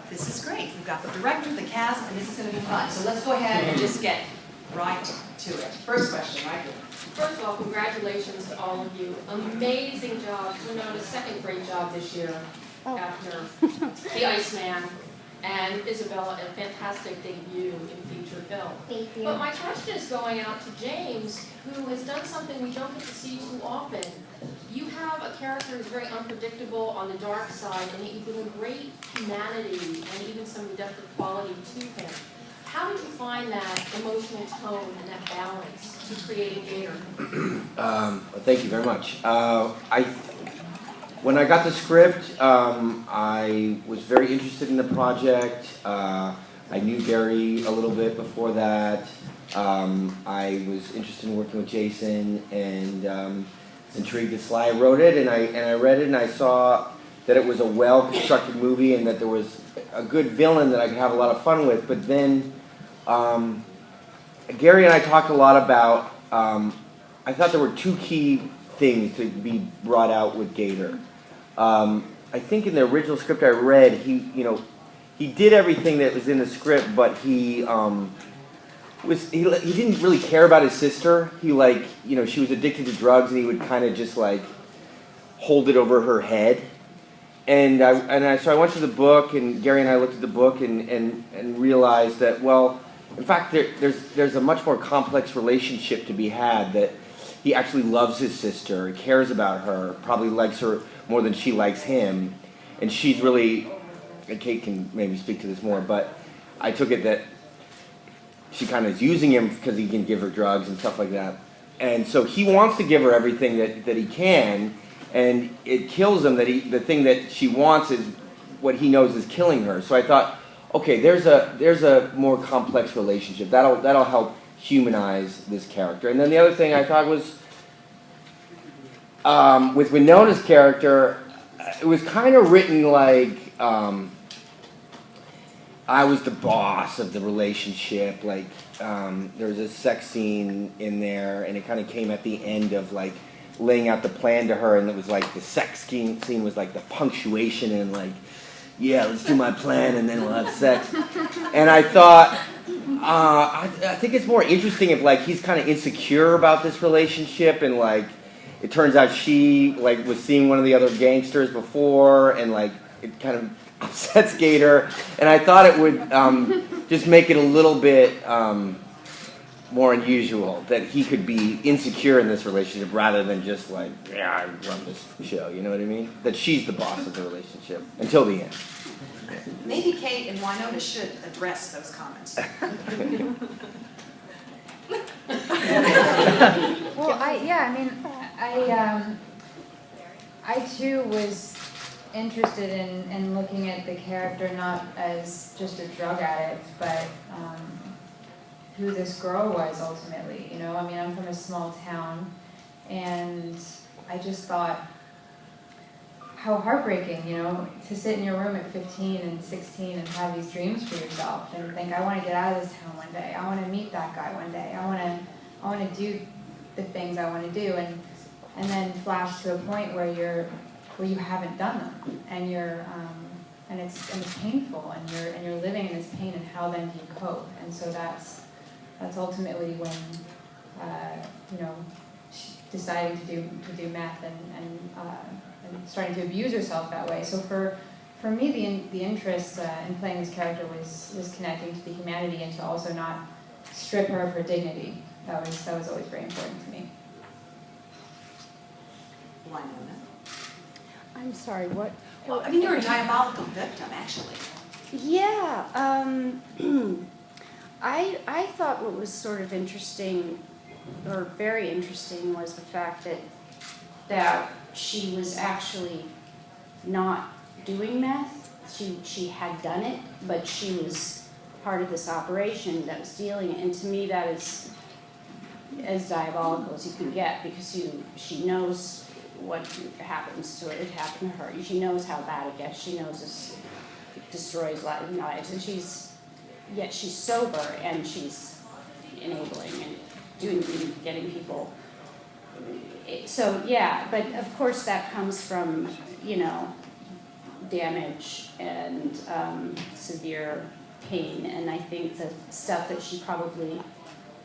This is great. We've got the director, the cast, and this is going to be fun. So let's go ahead and just get right to it. First question, right here. First of all, congratulations to all of you. Amazing job. Winona's second great job this year after The Iceman, and Isabella, a fantastic debut in feature film. Thank you. But my question is going out to James, who has done something we don't get to see too often. You have a character who's very unpredictable on the dark side, and yet you bring a great humanity and even some redemptive quality to him. How did you find that emotional tone and that balance to creating Gator? Well, thank you very much. When I got the script, I was very interested in the project. I knew Gary a little bit before that. I was interested in working with Jason and intrigued that Sly wrote it. And I read it and I saw that it was a well-constructed movie and that there was a good villain that I could have a lot of fun with. But then Gary and I talked a lot about, I thought there were two key things to be brought out with Gator. I think in the original script I read, he did everything that was in the script, but he didn't really care about his sister. He she was addicted to drugs, and he would kind of just hold it over her head. So I went to the book, and Gary and I looked at the book and realized that, well, in fact, there's a much more complex relationship to be had, that he actually loves his sister, cares about her, probably likes her more than she likes him. And she's really, and Kate can maybe speak to this more, but I took it that she kind of is using him because he can give her drugs and stuff like that. And so he wants to give her everything that he can, and it kills him that the thing that she wants is what he knows is killing her. So I thought, okay, there's a more complex relationship. That'll help humanize this character. And then the other thing I thought was, with Winona's character, it was kind of written like I was the boss of the relationship. There was a sex scene in there, and it kind of came at the end of laying out the plan to her, and it was the sex scene was the punctuation and yeah, let's do my plan and then we'll have sex. And I thought, I think it's more interesting if he's kind of insecure about this relationship, and it turns out she was seeing one of the other gangsters before, and it kind of upsets Gator. And I thought it would just make it a little bit more unusual that he could be insecure in this relationship rather than just yeah, I run this show, you know what I mean? That she's the boss of the relationship until the end. Maybe Kate and Winona should address those comments. Well, I too was interested in looking at the character not as just a drug addict, but who this girl was ultimately. I'm from a small town, and I just thought how heartbreaking, to sit in your room at 15 and 16 and have these dreams for yourself and think, I want to get out of this town one day. I want to meet that guy one day. I want to do the things I want to do, and then flash to a point where you haven't done them, and and it's painful, and you're living in this pain, and how then do you cope? And so that's ultimately when deciding to do meth and starting to abuse herself that way. So for me, the interest in playing this character was connecting to the humanity and to also not strip her of her dignity. That was always very important to me. Winona. I'm sorry, what? Well, you're a diabolical victim, actually. Yeah, I thought what was sort of interesting, or very interesting, was the fact that she was actually not doing meth. She had done it, but she was part of this operation that was dealing it. And to me, that is as diabolical as you can get, because she knows what happens to it. It happened to her. She knows how bad it gets. She knows it destroys lives, and she's sober, and she's enabling and getting people. So yeah, but of course that comes from damage and severe pain. And I think the stuff that she probably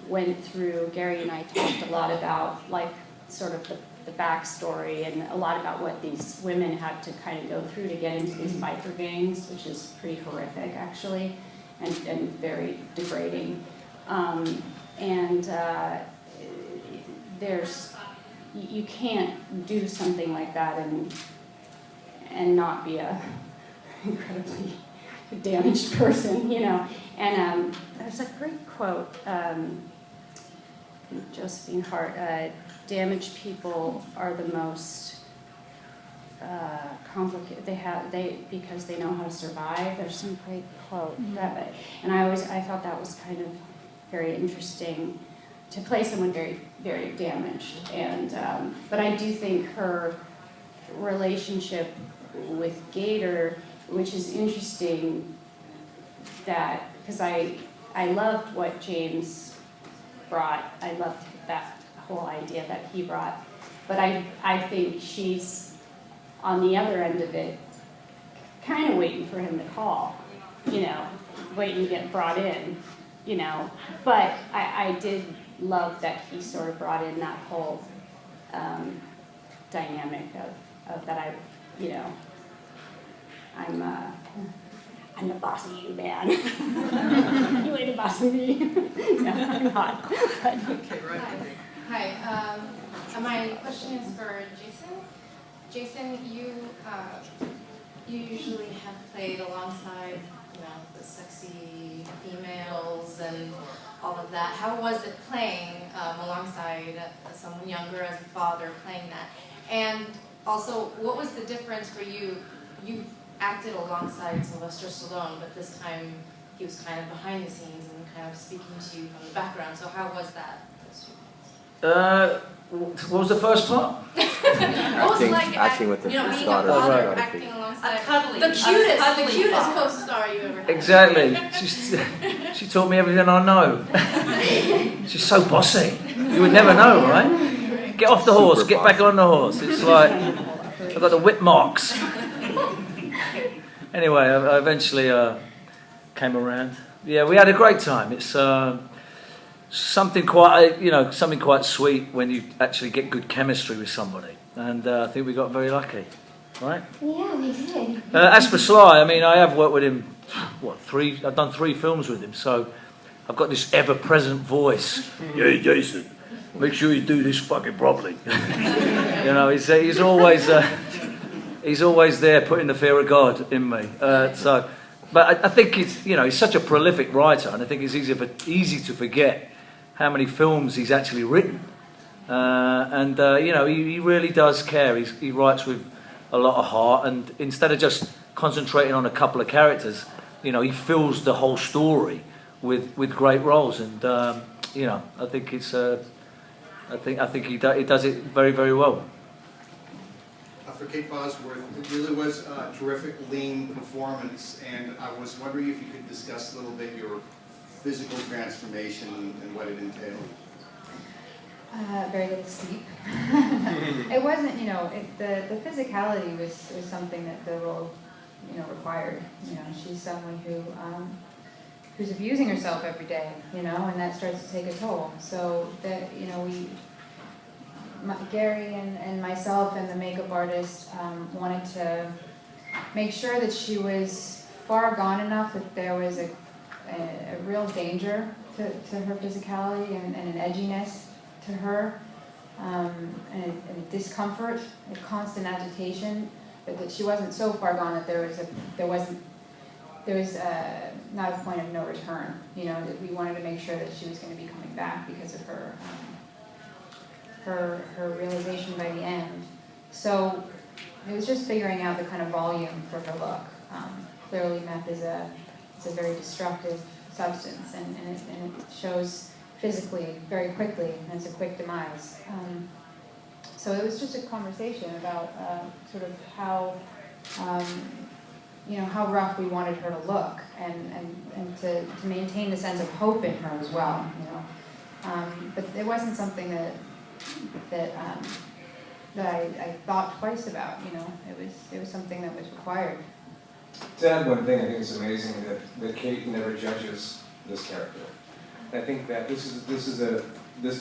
went through, Gary and I talked a lot about, like, sort of the backstory and a lot about what these women had to kind of go through to get into these biker gangs, which is pretty horrific, actually, and very degrading. You can't do something like that and not be a incredibly damaged person, you know. And there's a great quote, Josephine Hart, damaged people are the most complicated, because they know how to survive. There's some great quote that, and I thought that was kind of very interesting to play someone very, very damaged. And but I do think her relationship with Gator, which is interesting, that because I loved what James brought. I loved that whole idea that he brought. But I think she's on the other end of it, kind of waiting for him to call, you know, waiting to get brought in, you know. But I did love that he sort of brought in that whole dynamic of that you know, I'm the boss of you, man. You ain't the boss of me. No, I'm not. But, Okay, right. Hi, my question is for Jason. Jason, you usually have played alongside, you know, the sexy females and all of that. How was it playing alongside someone younger as a father playing that? And also, what was the difference for you? You acted alongside Sylvester Stallone, but this time he was kind of behind the scenes and kind of speaking to you from the background. So how was that? What was the first part? What was it like acting with being a daughter. father, Right. acting alongside cuddly, the cutest cuddly father. co-star you ever had? Exactly. She taught me everything I know. She's so bossy. You would never know, right? Get off the horse, Super get back on the horse. It's like, I've got the whip marks. Anyway, I eventually came around. Yeah, we had a great time. It's something quite sweet when you actually get good chemistry with somebody. And I think we got very lucky, right? yeah, we did. As for Sly, I mean, I have worked with him, I've done 3 films with him, so I've got this ever-present voice. Yeah, Jason, make sure you do this fucking properly. You know, he's always there putting the fear of God in me. But I think he's such a prolific writer, and I think it's easy to forget how many films he's actually written. He really does care. He writes with a lot of heart, and instead of just concentrating on a couple of characters, he fills the whole story with great roles. And I think he does it very, very well. For Kate Bosworth, it really was a terrific, lean performance, and I was wondering if you could discuss a little bit your physical transformation and what it entailed. Very little sleep. It wasn't, the physicality was something that the role, required. She's someone who's abusing herself every day, and that starts to take a toll. So that, Gary and myself and the makeup artist wanted to make sure that she was far gone enough that there was a real danger to her physicality and an edginess to her, and a discomfort, a constant agitation, but that she wasn't so far gone that there was not a point of no return. That we wanted to make sure that she was going to be coming back because of her realization by the end. So it was just figuring out the kind of volume for her look. Clearly meth is a very destructive substance, and it shows physically very quickly, and it's a quick demise. So it was just a conversation about sort of how how rough we wanted her to look, and to maintain a sense of hope in her as well. But it wasn't something that I thought twice about. It was something that was required. To add one thing, I think it's amazing that Kate never judges this character. And I think that this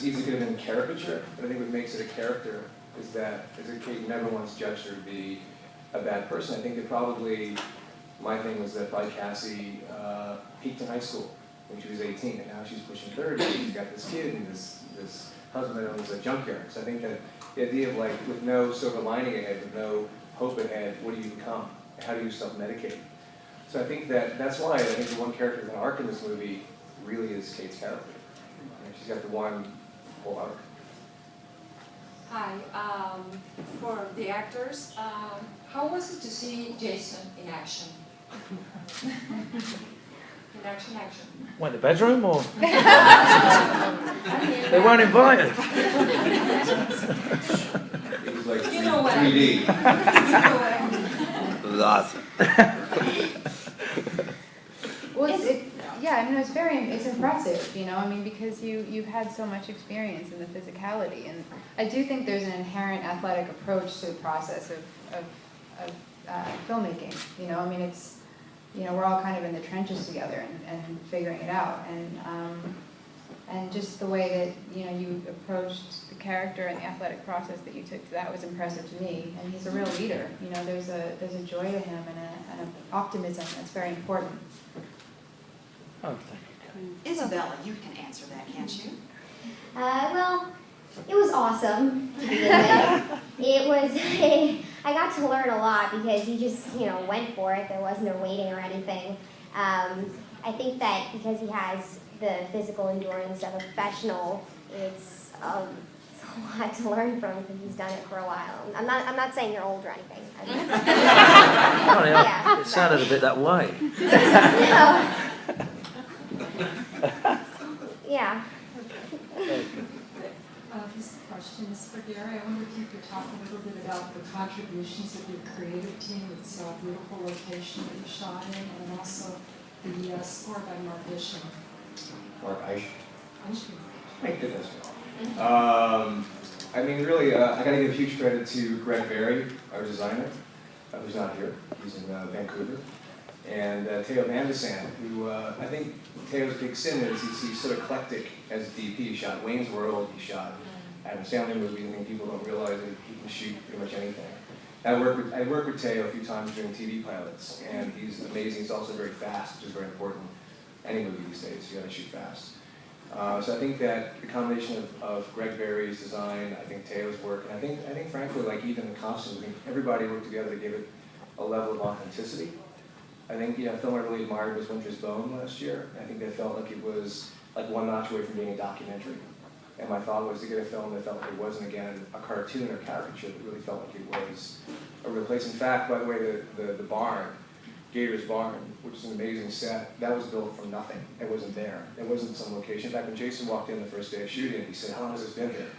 easily could have been a caricature, but I think what makes it a character is that Kate never once judged her to be a bad person. I think that probably my thing was that probably Cassie peaked in high school when she was 18, and now she's pushing 30. She's got this kid and this husband that owns a junkyard. So I think that the idea of like, with no silver lining ahead, with no hope ahead, what do you become? How do you self-medicate? So I think that's why I think the one character with an arc in this movie really is Kate's character. She's got the one whole arc. Hi, for the actors, how was it to see Jason in action? In action. What, the bedroom or? They weren't invited. It was like You know what I 3D. mean. You know what I mean. It was awesome. Well, it's impressive, you know, I mean, because you've had so much experience in the physicality, and I do think there's an inherent athletic approach to the process of filmmaking, you know, I mean, it's, you know, we're all kind of in the trenches together and figuring it out, and just the way that, you know, you approached the character and the athletic process that you took to that was impressive to me, and he's a real leader, you know, there's a joy to him and an optimism that's very important. Oh, thank you. Isabella, you can answer that, can't you? Well, it was awesome. It was, I got to learn a lot because he just, you know, went for it. There was no waiting or anything. I think that because he has the physical endurance of a professional, it's a lot to learn from because he's done it for a while. I'm not saying you're old or anything. Funny, Yeah. it sounded a bit that way. No. Yeah. This question is for Gary. I wonder if you could talk a little bit about the contributions of your creative team. It's a beautiful location that you shot in, and also the score by Mark Isham. Mark Isham. Isham. Thank goodness. I mean, really, I got to give huge credit to Greg Berry, our designer, who's not here. He's in Vancouver. And Theo Van de Sande, who I think Theo's big sin is he's so eclectic as a DP. He shot Wayne's World, he shot Adam Sandler movies. I think people don't realize that he can shoot pretty much anything. I worked with Theo a few times doing TV pilots, and he's amazing. He's also very fast, which is very important. Any movie these days, you got to shoot fast. So I think that the combination of Greg Berry's design, I think Theo's work, and I think frankly, like even the costumes, I think everybody worked together to give it a level of authenticity. I think a film I really admired was Winter's Bone last year. I think that felt like it was like one notch away from being a documentary. And my thought was to get a film that felt like it wasn't, again, a cartoon or caricature, but really felt like it was a real place. In fact, by the way, the barn, Gator's Barn, which is an amazing set, that was built from nothing. It wasn't there. It wasn't some location. In fact, when Jason walked in the first day of shooting, he said, "How long has this been here?"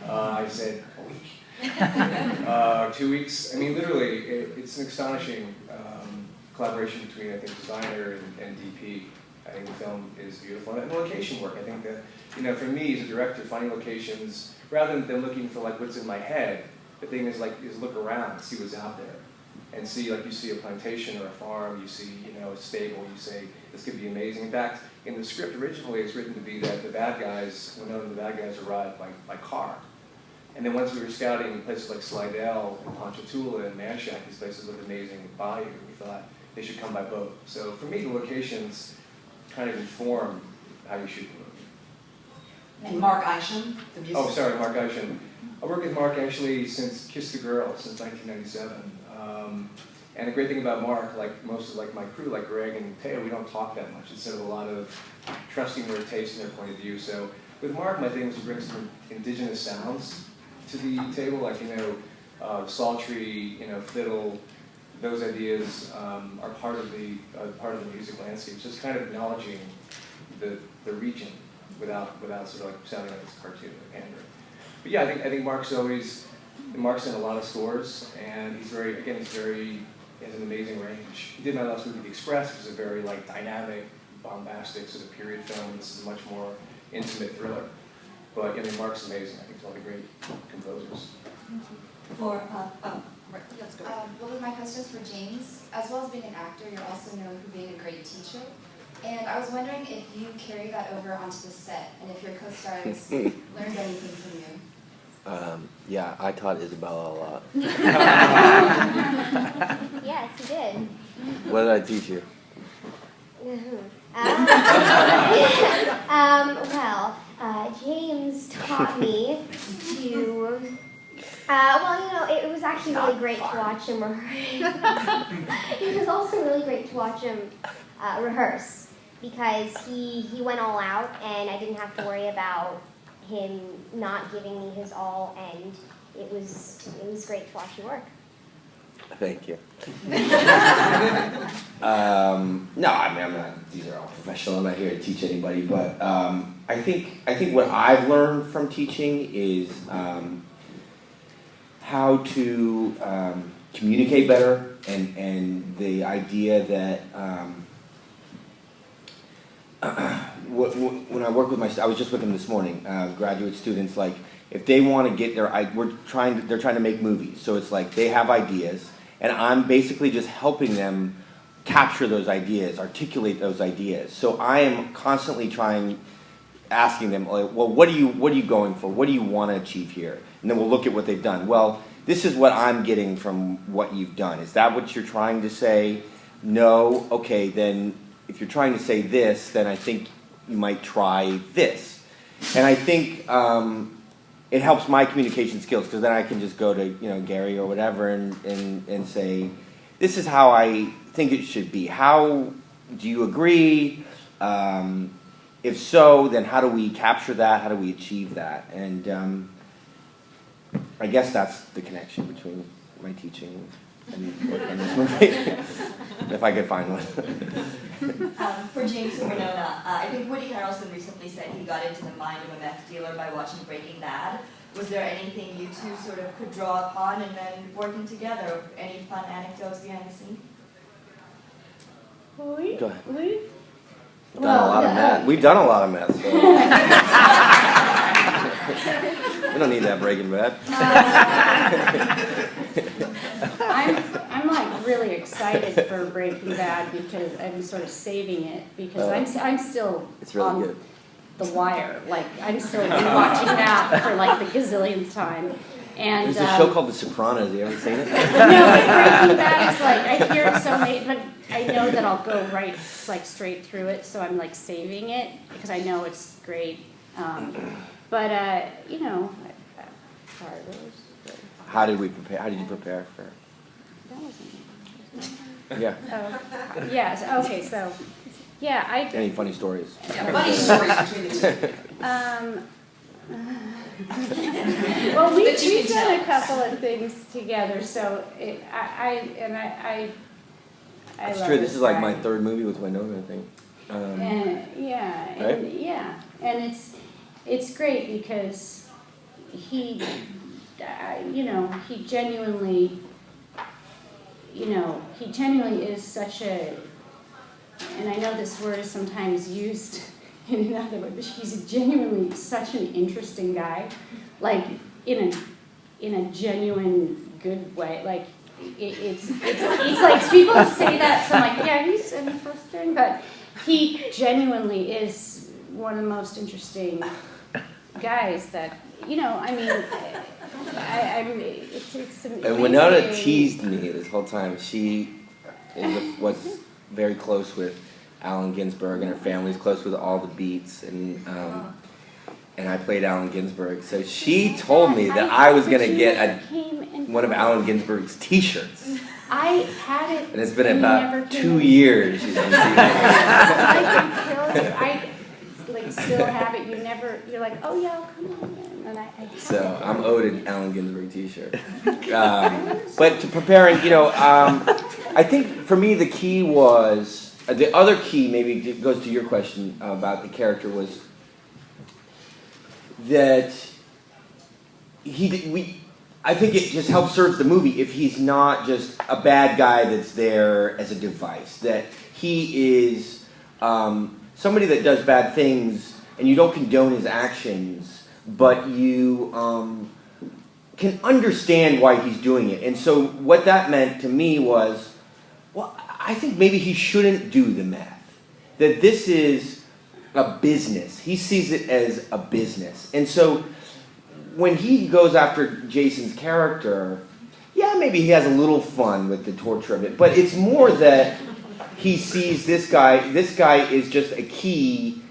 I said, "A week." 2 weeks. I mean, literally, it's an astonishing collaboration between, I think, designer and DP. I think the film is beautiful. And location work, I think that, for me as a director, finding locations, rather than looking for like what's in my head, the thing is look around, see what's out there. And see, like you see a plantation or a farm, you see, a stable, you say, this could be amazing. In fact, in the script originally, it's written to be that the bad guys arrived by car. And then once we were scouting places like Slidell and Ponchatoula and Manchac, these places look amazing with bayou, we thought they should come by boat. So for me, the locations kind of inform how you shoot the movie. And Mark Isham, the music. Oh, sorry, Mark Isham. I worked with Mark actually since Kiss the Girl, since 1997. And the great thing about Mark, like most of my crew, like Greg and Theo, we don't talk that much. Instead of a lot of trusting their taste and their point of view. So with Mark, my thing was to bring some indigenous sounds to the table, like sultry, fiddle. Those ideas are part of the music landscape. So it's kind of acknowledging the region without sort of like sounding like it's a cartoon or pandering. But yeah, I think Mark's in a lot of scores, and he has an amazing range. He did my last movie, The Express, which is a very dynamic, bombastic sort of period film. This is a much more intimate thriller. But Mark's amazing. I think he's one of the great composers. For Right, let's go. Well, my question is for James. As well as being an actor, you're also known for being a great teacher. And I was wondering if you carry that over onto the set, and if your co-stars learned anything from you. Yeah, I taught Isabella a lot. Yes, you did. What did I teach you? James taught me to. It was actually really great to watch him rehearse. It was also really great to watch him rehearse because he went all out, and I didn't have to worry about him not giving me his all, and it was great to watch him work. Thank you. No, I mean, I'm not. These are all professional. I'm not here to teach anybody, but I think what I've learned from teaching is how to communicate better, and the idea that when I work with I was just with them this morning, graduate students, like if they want to get they're trying to make movies, so it's like they have ideas, and I'm basically just helping them capture those ideas, articulate those ideas. So I am constantly asking them, like, well, what are you going for? What do you want to achieve here? And then we'll look at what they've done. Well, this is what I'm getting from what you've done. Is that what you're trying to say? No? Okay, then if you're trying to say this, then I think you might try this. And I think it helps my communication skills, because then I can just go to Gary or whatever and say, this is how I think it should be. How do you agree? If so, then how do we capture that? How do we achieve that? And I guess that's the connection between my teaching and work on this movie, if I could find one. For James and Winona, I think Woody Harrelson recently said he got into the mind of a meth dealer by watching Breaking Bad. Was there anything you two sort of could draw upon and then working together? Any fun anecdotes behind the scene? Go ahead. We've done a lot of meth. We've done a lot of meth. So. We don't need that Breaking Bad. I'm like really excited for Breaking Bad because I'm sort of saving it because I'm still it's really on good. The Wire. Like I'm still watching that for like the gazillionth time. And there's a show called The Sopranos. You ever seen it? No, but Breaking Bad is like I hear it so many, but I know that I'll go right like straight through it, so I'm like saving it because I know it's great. How did we prepare? How did you prepare for? That wasn't. Yeah. Oh, yes. Okay. So, yeah. Any funny stories? Yeah, funny stories between the two. Well, we've done a couple of things together, so I That's love true. This is like my guy. third movie with Winona, I think. And it's great because he genuinely is such a, and I know this word is sometimes used in another way, but he's genuinely such an interesting guy, like in a genuine good way, like. It's like people say that, so I'm like, yeah, he's interesting, but he genuinely is one of the most interesting guys that, it's amazing. And Winona teased me this whole time. She was very close with Allen Ginsberg, and her family's close with all the Beats, and I played Allen Ginsberg. So she told me that I was going to get one of Allen Ginsberg's T-shirts. I had it, and it's been about 2 years. She's been I still have it. You're like, oh yeah, I'll come on in. And I so I'm owed an Allen Ginsberg T-shirt. But to preparing, I think for me the key was, the other key maybe goes to your question about the character, was that I think it just helps serve the movie if he's not just a bad guy that's there as a device. That he is somebody that does bad things, and you don't condone his actions, but you can understand why he's doing it. And so what that meant to me was, well, I think maybe he shouldn't do the meth. That this is a business. He sees it as a business. And so when he goes after Jason's character, yeah, maybe he has a little fun with the torture of it, but it's more that he sees this guy is just a key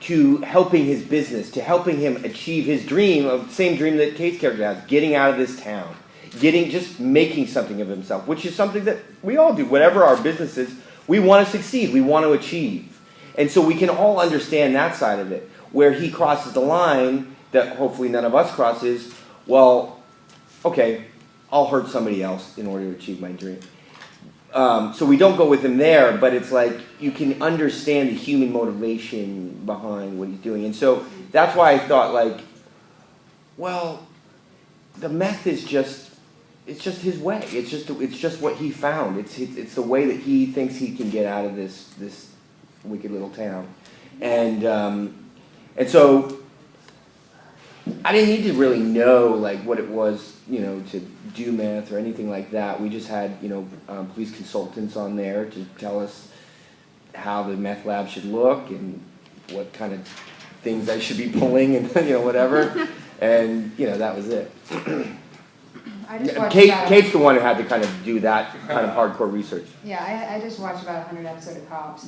to helping his business, to helping him achieve his dream, of the same dream that Kate's character has, getting out of this town, just making something of himself, which is something that we all do. Whatever our business is, we want to succeed, we want to achieve. And so we can all understand that side of it. Where he crosses the line that hopefully none of us cross is, well, okay, I'll hurt somebody else in order to achieve my dream. So we don't go with him there, but it's like you can understand the human motivation behind what he's doing. And so that's why I thought, like, well, the meth is just his way. It's just what he found. It's the way that he thinks he can get out of this wicked little town. And so I didn't need to really know like what it was, to do meth or anything like that. We just had, police consultants on there to tell us how the meth lab should look and what kind of things I should be pulling and whatever. And that was it. I just watched Kate's the one who had to kind of do that kind of hardcore research. Yeah, I just watched about 100 episodes of Cops,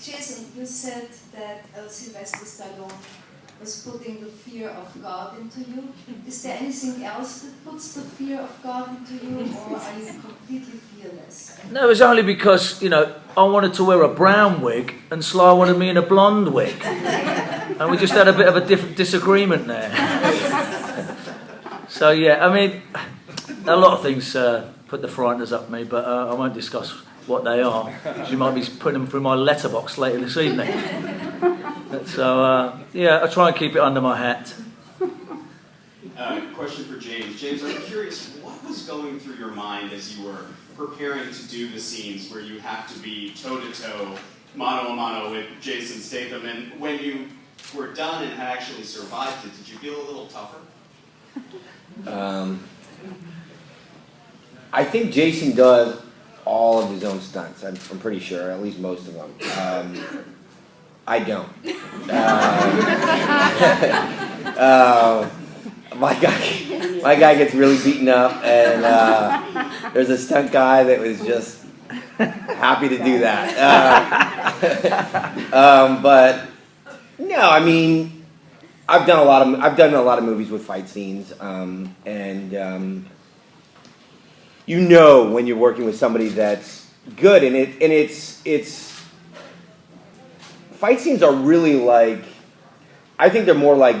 Jason, you said that Sylvester Stallone was putting the fear of God into you. Is there anything else that puts the fear of God into you, or are you completely fearless? No, it was only because, I wanted to wear a brown wig and Sly wanted me in a blonde wig. And we just had a bit of a disagreement there. So, yeah, I mean, a lot of things put the frighteners up me, but I won't discuss what they are. You might be putting them through my letterbox later this evening. So, I try and keep it under my hat. Question for James. James, I'm curious, what was going through your mind as you were preparing to do the scenes where you have to be toe-to-toe, mano-a-mano with Jason Statham, and when you were done and had actually survived it, did you feel a little tougher? I think Jason does all of his own stunts. I'm pretty sure, at least most of them. I don't. My guy gets really beaten up, and there's a stunt guy that was just happy to do that. But no, I mean, I've done a lot of movies with fight scenes, and when you're working with somebody that's good, and it's fight scenes are really like, I think they're more like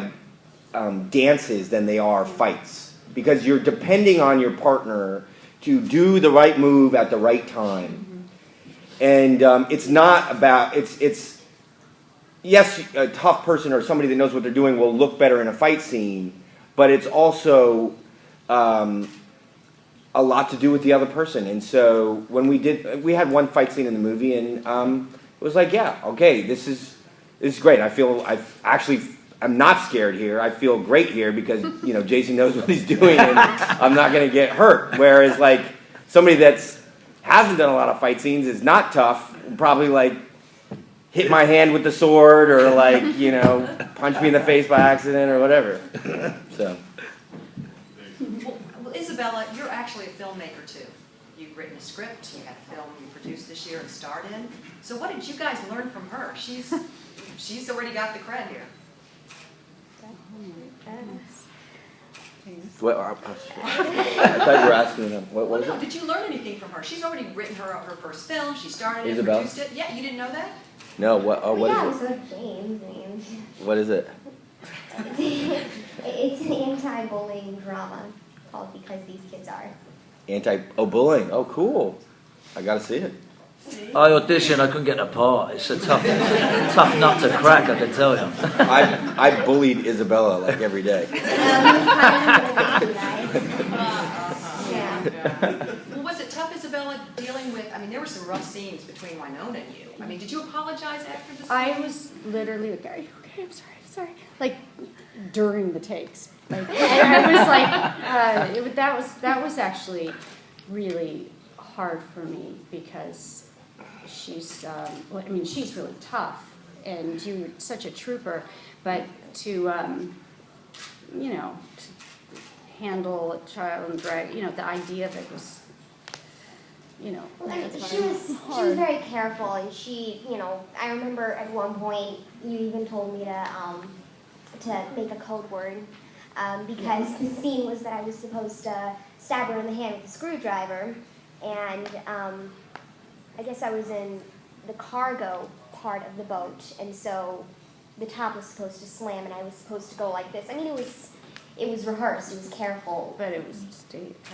dances than they are fights, because you're depending on your partner to do the right move at the right time, and it's not about it's yes, a tough person or somebody that knows what they're doing will look better in a fight scene, but it's also a lot to do with the other person. And so when we had one fight scene in the movie, and it was like, yeah, okay, this is great. I'm not scared here. I feel great here because Jason knows what he's doing, and I'm not going to get hurt. Whereas like somebody that's hasn't done a lot of fight scenes is not tough, probably like hit my hand with the sword or like punch me in the face by accident or whatever. So. Well, Isabella, you're actually a filmmaker too. You've written a script, you had a film you produced this year and starred in. So what did you guys learn from her? She's already got the cred here. What, I thought you were asking them. What was it? Did you learn anything from her? She's already written her first film. She starred in it, Isabella? produced it. Yeah, you didn't know that? No. What Yeah, is it? so James. What is it? It's an anti-bullying drama called Because These Kids Are. Bullying. Oh, cool. I gotta see it. I auditioned, I couldn't get a part. It's a tough nut to crack, I can tell you. I bullied Isabella like every day. Well, was it tough, Isabella? Isabella dealing with, I mean, there were some rough scenes between Winona and you. I mean, did you apologize after the scene? I was literally like, are you okay? I'm sorry. Like, during the takes. Like, and I was like, that was actually really hard for me because she's, well, I mean, she's really tough and you're such a trooper, but to, you know, to handle a child and drag, you know, the idea of it was, you know, She was very careful, and she, you know, I remember at one point you even told me to make a code word because the scene was that I was supposed to stab her in the hand with a screwdriver, and I guess I was in the cargo part of the boat, and so the top was supposed to slam, and I was supposed to go like this. I mean, it was rehearsed, it was careful. But it was kind of.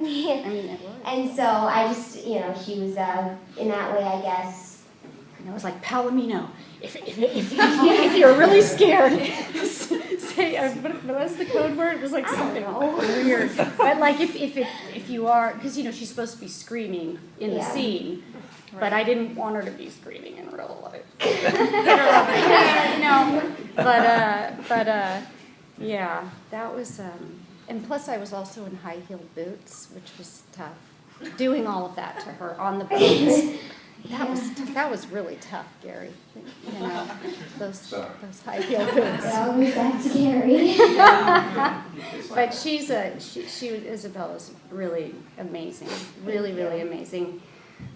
Yeah. I mean, it was. And so I just, you know, she was in that way, I guess. And I was like, Palomino, if you're really scared, say, what was the code word? It was like something weird. But like if you are, because, you know, she's supposed to be screaming in the scene, but I didn't want her to be screaming in real life. Yeah, that was, and plus I was also in high-heeled boots, which was tough. Doing all of that to her on the boots. That was really tough, Gary. You know, those high-heeled boots. I'll be back to Gary. But Isabella's really amazing. Really, really amazing.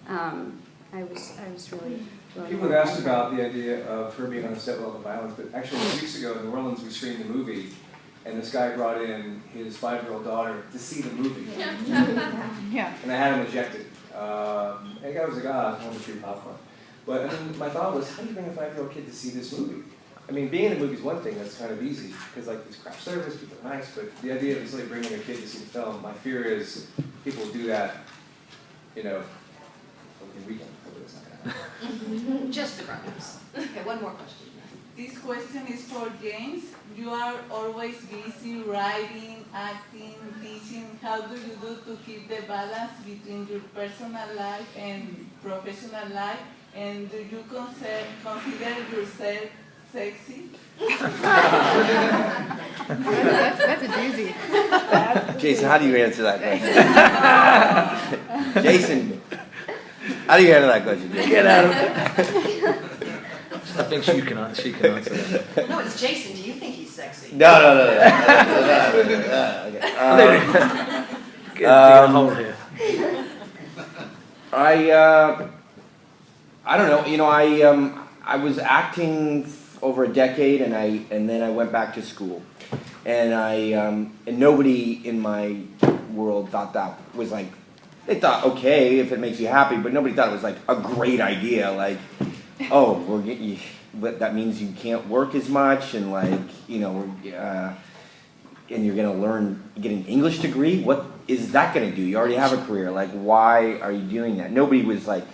I was really. People have asked about the idea of her being on the set with all the violence, but actually 2 weeks ago in New Orleans we screened the movie, and this guy brought in his 5-year-old daughter to see the movie. Yeah. And I had him ejected. And the guy was like, I want to free popcorn. But I mean, my thought was, how do you bring a 5-year-old kid to see this movie? I mean, being in a movie is one thing that's kind of easy, because like there's craft service, people are nice, but the idea of just like bringing a kid to see the film, my fear is people do that, you know, over the weekend. It's not gonna happen. Just the grown-ups. Okay, one more question. This question is for James. You are always busy writing, acting, teaching. How do you do to keep the balance between your personal life and professional life? And do you consider yourself sexy? That's a doozy. Jason, how do you answer that question? Jason, how do you answer that question, Jason? Get out of it. I think she can answer that. No, it's Jason. Do you think he's sexy? No. Dig a hole here. I don't know. You know, I was acting over a decade, and then I went back to school, and and nobody in my world thought that was like. They thought, okay, if it makes you happy, but nobody thought it was like a great idea. Like, oh, but that means you can't work as much, and like, you know, and you're gonna learn, get an English degree. What is that gonna do? You already have a career. Like, why are you doing that? Nobody was like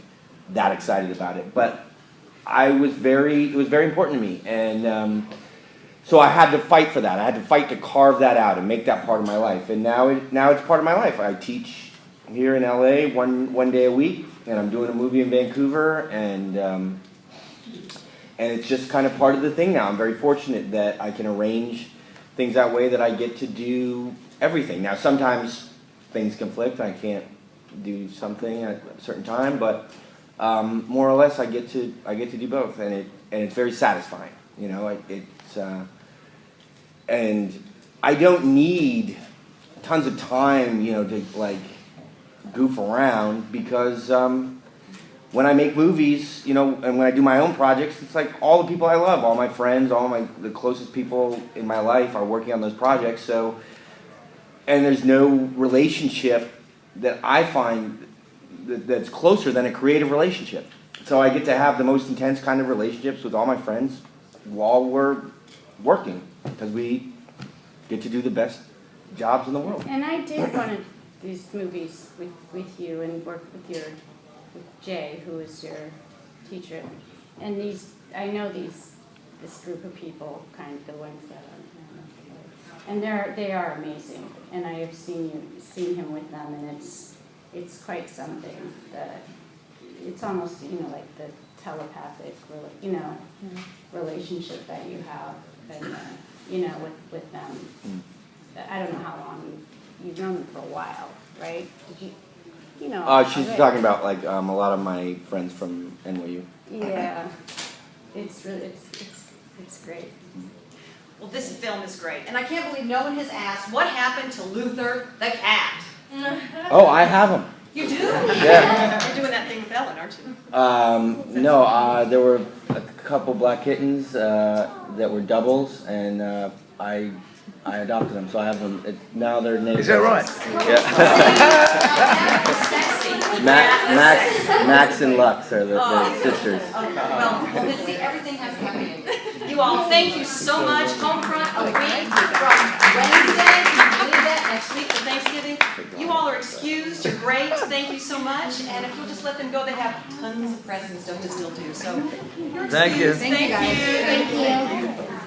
that excited about it, but it was very important to me, and so I had to fight for that. I had to fight to carve that out and make that part of my life. And now it's part of my life. I teach here in LA one day a week, and I'm doing a movie in Vancouver, and it's just kind of part of the thing now. I'm very fortunate that I can arrange things that way, that I get to do everything. Now sometimes things conflict, I can't do something at a certain time, but more or less I get to do both, and it's very satisfying. You know, and I don't need tons of time, you know, to like goof around, because when I make movies, you know, and when I do my own projects, it's like all the people I love, all my friends, the closest people in my life are working on those projects. So, and there's no relationship that I find that's closer than a creative relationship. So I get to have the most intense kind of relationships with all my friends while we're working, because we get to do the best jobs in the world. And I did one of these movies with you and work with Jay, who is your teacher. And I know this group of people, kind of the ones that and they are amazing. And I have seen him with them, and it's quite something. It's almost, like the telepathic, relationship that you have, and, with them. I don't know how long you've known them for a while, right? Did you, She's talking about like a lot of my friends from NYU. Yeah, it's really, it's great. Well, this film is great, and I can't believe no one has asked, what happened to Luther the cat? Oh, I have them. You do? Yeah. You're doing that thing with Ellen, aren't you? No, there were a couple black kittens that were doubles, and I adopted them, so I have them. Now they're named. Is that right? Yeah. Max and Lux are the sisters. Okay. Well, let's see, everything has a happy ending. You all, thank you so much. Homefront a week from Wednesday to next week for Thanksgiving. You all are excused. You're great. Thank you so much. And if you'll just let them go, they have tons of presents, don't they still do? So, you're Thank you. excused. Thank you. Thank you.